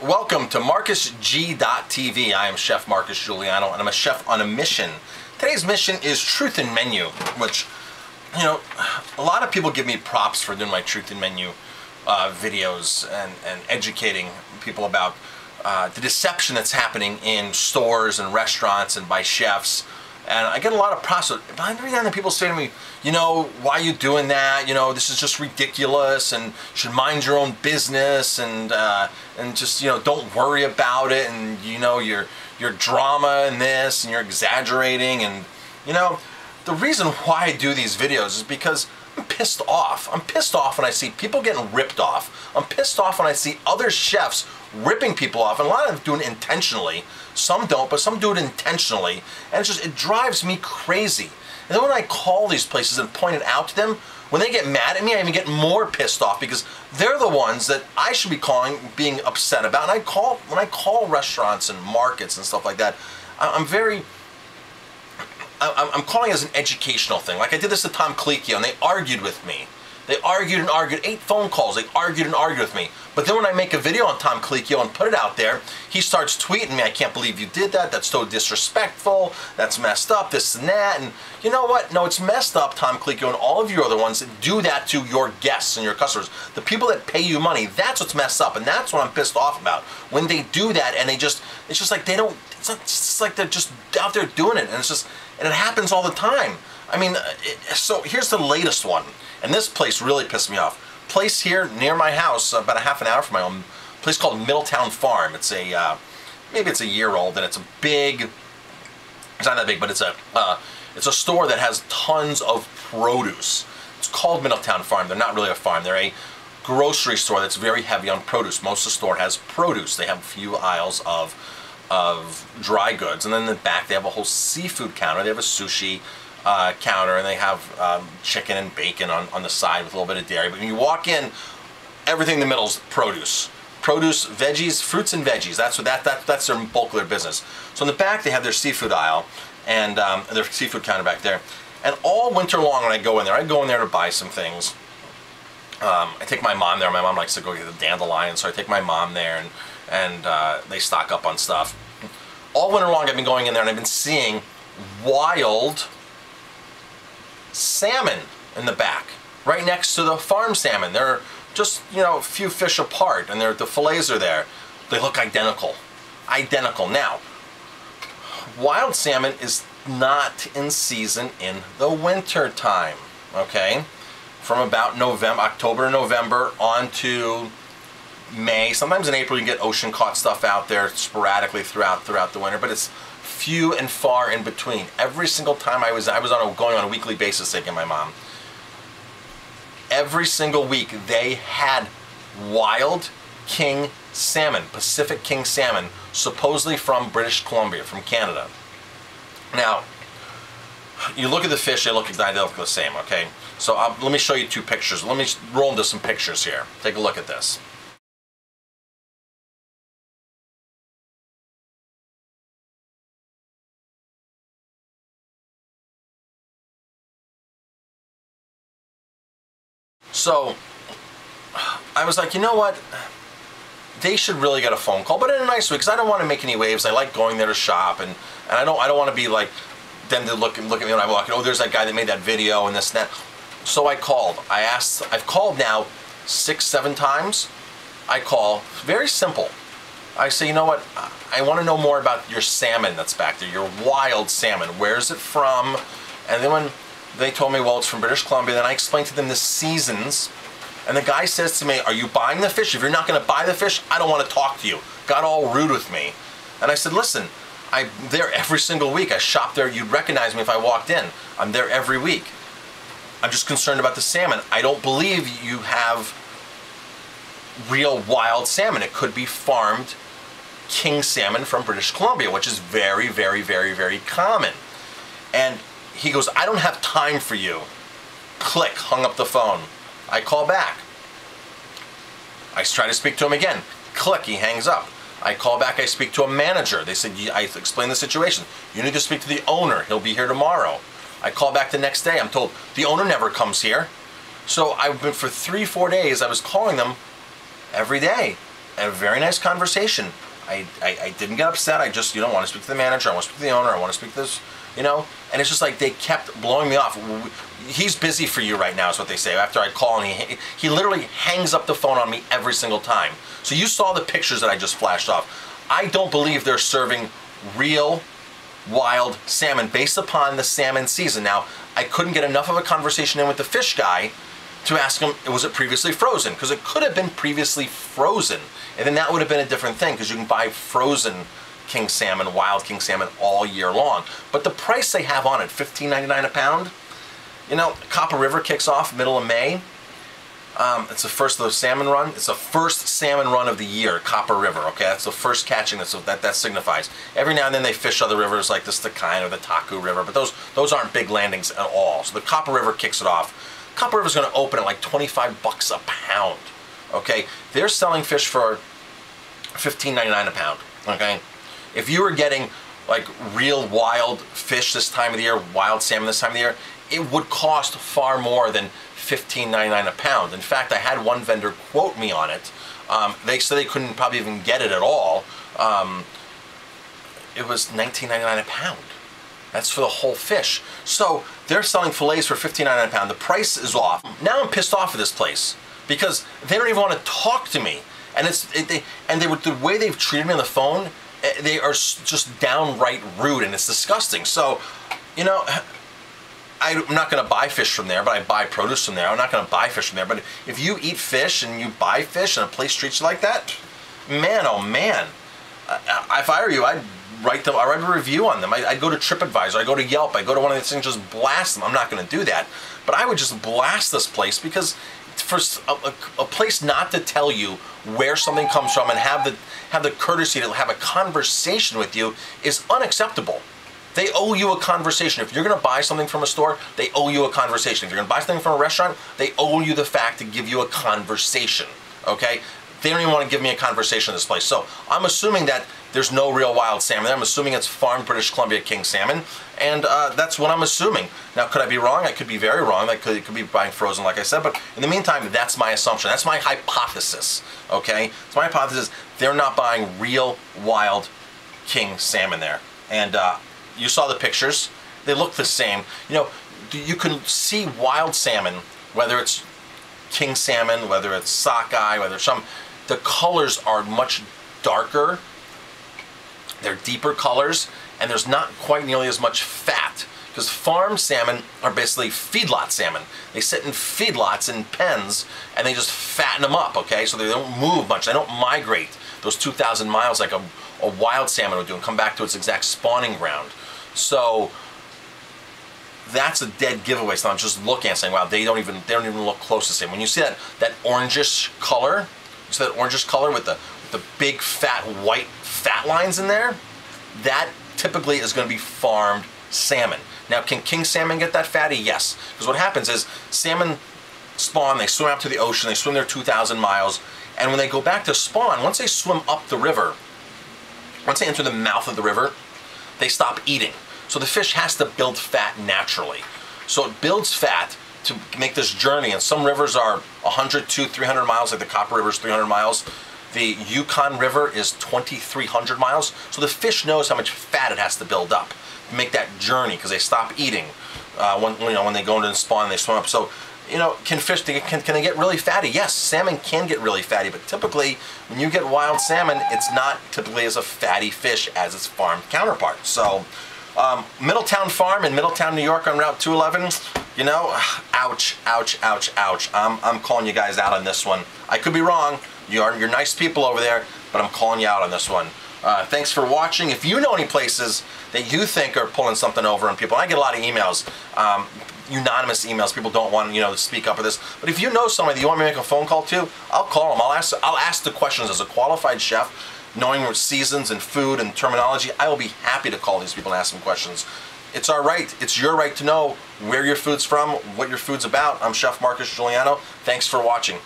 Welcome to MarcusG.tv. I am Chef Marcus Giuliano, and I'm a chef on a mission. Today's mission is Truth in Menu, which, you know, a lot of people give me props for doing my Truth in Menu videos and educating people about the deception that's happening in stores and restaurants and by chefs. And I get a lot of props. But every now and then people say to me, you know, why are you doing that? You know, this is just ridiculous, and you should mind your own business, and just, you know, don't worry about it, and, you know, your drama and this, and you're exaggerating. And, you know, the reason why I do these videos is because I'm pissed off. I'm pissed off when I see people getting ripped off. I'm pissed off when I see other chefs ripping people off, and a lot of them do it intentionally. Some don't, but some do it intentionally, and it drives me crazy. And then when I call these places and point it out to them, when they get mad at me, I even get more pissed off, because they're the ones that I should be being upset about. And when I call restaurants and markets and stuff like that, I'm calling it as an educational thing. Like I did this to Tom Colicchio, and they argued with me. They argued and argued, 8 phone calls, they argued and argued with me. But then when I make a video on Tom Colicchio and put it out there, he starts tweeting me, I can't believe you did that, that's so disrespectful, that's messed up, this and that. And you know what? No, it's messed up, Tom Colicchio, and all of you are the ones that do that to your guests and your customers. The people that pay you money, that's what's messed up, and that's what I'm pissed off about. When they do that, and it's just like they don't, it's like they're just out there doing it, and and it happens all the time. I mean, so here's the latest one. And this place really pissed me off. Place here near my house, about a half an hour from my home, place called Middletown Farm. It's maybe it's a year old, and it's a big, it's not that big, but it's a store that has tons of produce. It's called Middletown Farm. They're not really a farm. They're a grocery store that's very heavy on produce. Most of the store has produce. They have a few aisles of dry goods, and then in the back they have a whole seafood counter. They have a sushi counter, and they have chicken and bacon on the side with a little bit of dairy. But when you walk in, everything in the middle is produce. Produce, veggies, fruits and veggies. That's their bulk of their business. So in the back they have their seafood aisle and their seafood counter back there. And all winter long when I go in there to buy some things. I take my mom there. My mom likes to go get the dandelion, so I take my mom there, and they stock up on stuff. All winter long I've been going in there, and I've been seeing wild salmon in the back, right next to the farm salmon. They're just, you know, a few fish apart, and the fillets are there. They look identical. Identical. Now, wild salmon is not in season in the winter time, okay? From about October, November on to May. Sometimes in April you get ocean caught stuff out there sporadically throughout the winter, but it's few and far in between. Every single time I was going on a weekly basis taking my mom. Every single week they had wild king salmon, Pacific king salmon, supposedly from British Columbia, from Canada. Now, you look at the fish, they look exactly the same, okay? So let me show you 2 pictures. Let me roll into some pictures here. Take a look at this. So I was like, you know what? They should really get a phone call, but in a nice way, because I don't want to make any waves. I like going there to shop, and I don't want to be like them to look at me when I walk in. Oh, there's that guy that made that video and this and that. So I called. I've called now 6-7 times. I call. Very simple. I say, you know what? I want to know more about your salmon that's back there. Your wild salmon. Where's it from? And then when they told me, well, it's from British Columbia. Then I explained to them the seasons. And the guy says to me, are you buying the fish? If you're not going to buy the fish, I don't want to talk to you. Got all rude with me. And I said, listen, I'm there every single week. I shop there. You'd recognize me if I walked in. I'm there every week. I'm just concerned about the salmon. I don't believe you have real wild salmon. It could be farmed king salmon from British Columbia, which is very, very, very, very common. And he goes, I don't have time for you. Click, hung up the phone. I call back. I try to speak to him again. Click, he hangs up. I call back, I speak to a manager. They said, I explained the situation. You need to speak to the owner. He'll be here tomorrow. I call back the next day. I'm told, the owner never comes here. So I've been, for 3-4 days, I was calling them every day. a very nice conversation. I didn't get upset. I just, want to speak to the manager. I want to speak to the owner. I want to speak to this, And it's just like they kept blowing me off. He's busy for you right now is what they say. After I call, and he literally hangs up the phone on me every single time. So you saw the pictures that I just flashed off. I don't believe they're serving real wild salmon based upon the salmon season. Now, I couldn't get enough of a conversation in with the fish guy to ask him, was it previously frozen? Because it could have been previously frozen. And then that would have been a different thing, because you can buy frozen king salmon, wild king salmon all year long. But the price they have on it, $15.99 a pound, Copper River kicks off middle of May. It's the first of the salmon run. It's the first salmon run of the year, Copper River, okay? That's the first catching that signifies. Every now and then they fish other rivers like the Stakine or the Taku River, but those aren't big landings at all. So the Copper River kicks it off. Copper River's going to open at like 25 bucks a pound, okay? They're selling fish for $15.99 a pound, okay? If you were getting like real wild fish this time of the year, wild salmon this time of the year, it would cost far more than $15.99 a pound. In fact, I had one vendor quote me on it. They said they couldn't probably even get it at all. It was $19.99 a pound. That's for the whole fish. So they're selling fillets for $15.99 a pound. The price is off. Now I'm pissed off at this place because they don't even want to talk to me. And the way they've treated me on the phone, they are just downright rude, and it's disgusting. So, I'm not going to buy fish from there, but I buy produce from there. I'm not going to buy fish from there. But if you eat fish and you buy fish and a place treats you like that, man, oh man. If I were you, I'd write a review on them. I'd go to TripAdvisor. I'd go to Yelp. I'd go to one of these things, just blast them. I'm not going to do that. But I would just blast this place because for a place not to tell you where something comes from and have the courtesy to have a conversation with you is unacceptable. They owe you a conversation. If you're going to buy something from a store, they owe you a conversation. If you're going to buy something from a restaurant, they owe you the fact to give you a conversation, okay? They don't even want to give me a conversation in this place. So I'm assuming that there's no real wild salmon there. I'm assuming it's farmed British Columbia king salmon, and that's what I'm assuming. Now, could I be wrong? I could be very wrong. It could be buying frozen, like I said, but in the meantime, that's my assumption. That's my hypothesis, okay? It's my hypothesis. They're not buying real wild king salmon there. And you saw the pictures. They look the same. You can see wild salmon, whether it's king salmon, whether it's sockeye, whether it's the colors are much darker. They're deeper colors, and there's not quite nearly as much fat. Because farm salmon are basically feedlot salmon. They sit in feedlots in pens, and they just fatten them up, okay? So they don't move much. They don't migrate those 2,000 miles like a wild salmon would do and come back to its exact spawning ground. So that's a dead giveaway. So I'm just looking and saying, wow, they don't even look close to the same. When you see that orangish color, with the big fat white fat lines in there, that typically is going to be farmed salmon. Now, can king salmon get that fatty? Yes. Because what happens is salmon spawn, they swim out to the ocean, they swim their 2,000 miles, and when they go back to spawn, once they swim up the river, once they enter the mouth of the river, they stop eating. So the fish has to build fat naturally. So it builds fat to make this journey, and some rivers are 100 to 300 miles, like the Copper River is 300 miles. The Yukon River is 2,300 miles. So the fish knows how much fat it has to build up to make that journey, because they stop eating when they go into the spawn and they swim up. So, can fish, can they get really fatty? Yes, salmon can get really fatty, but typically when you get wild salmon, it's not typically as a fatty fish as its farmed counterpart. So Middletown Farm in Middletown, New York on Route 211, ouch, ouch, ouch, ouch. I'm calling you guys out on this one. I could be wrong. You're nice people over there, but I'm calling you out on this one. Thanks for watching. If you know any places that you think are pulling something over on people, I get a lot of emails, anonymous emails. People don't want to speak up for this. But if you know somebody that you want me to make a phone call to, I'll call them. I'll ask the questions as a qualified chef, knowing seasons and food and terminology. I will be happy to call these people and ask them questions. It's our right. It's your right to know where your food's from, what your food's about. I'm Chef Marcus Giuliano. Thanks for watching.